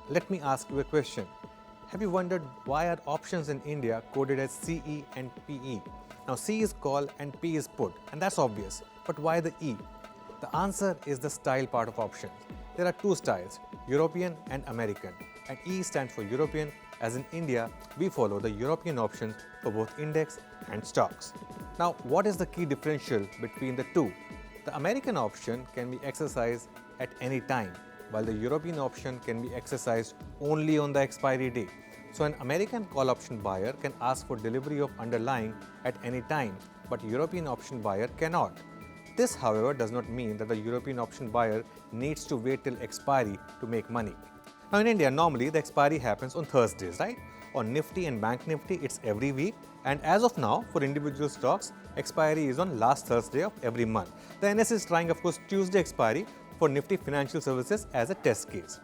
let me ask you a question. Have you wondered why are options in India coded as CE and PE? Now C is call and P is put, and that's obvious. But why the E? The answer is the style part of options. There are two styles, European and American, and E stands for European, as in India, we follow the European options for both index and stocks. Now, what is the key differential between the two? The American option can be exercised at any time, while the European option can be exercised only on the expiry day. So an American call option buyer can ask for delivery of underlying at any time, but European option buyer cannot. This, however, does not mean that the European option buyer needs to wait till expiry to make money. Now in India, normally the expiry happens on Thursdays, right? On Nifty and Bank Nifty, it's every week. And as of now, for individual stocks, expiry is on last Thursday of every month. The NS is trying, of course, Tuesday expiry for Nifty Financial Services as a test case.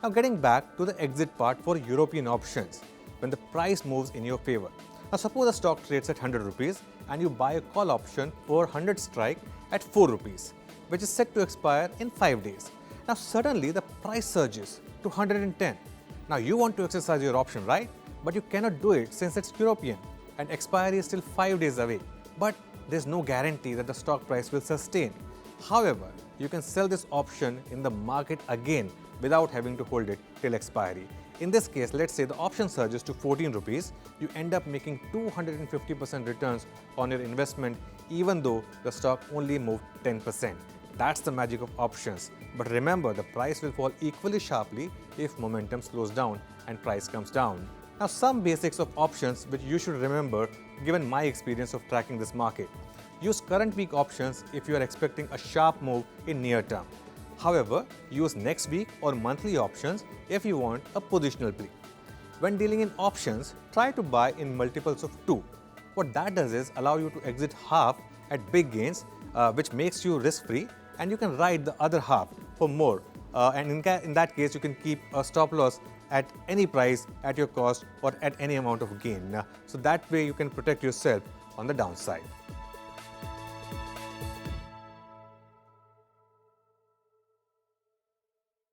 Now getting back to the exit part for European options, when the price moves in your favor. Now suppose a stock trades at 100 rupees and you buy a call option for 100 strike at 4 rupees, which is set to expire in 5 days. Now suddenly the price surges to 110. Now you want to exercise your option, right? But you cannot do it since it's European and expiry is still 5 days away. But there's no guarantee that the stock price will sustain. However, you can sell this option in the market again without having to hold it till expiry. In this case, let's say the option surges to 14 rupees, you end up making 250% returns on your investment even though the stock only moved 10%. That's the magic of options. But remember, the price will fall equally sharply if momentum slows down and price comes down. Now, some basics of options which you should remember given my experience of tracking this market. Use current week options if you are expecting a sharp move in near term. However, use next week or monthly options if you want a positional play. When dealing in options, try to buy in multiples of 2. What that does is allow you to exit half at big gains, which makes you risk-free, and you can ride the other half for more. And in that case, you can keep a stop loss at any price at your cost or at any amount of gain. So that way you can protect yourself on the downside.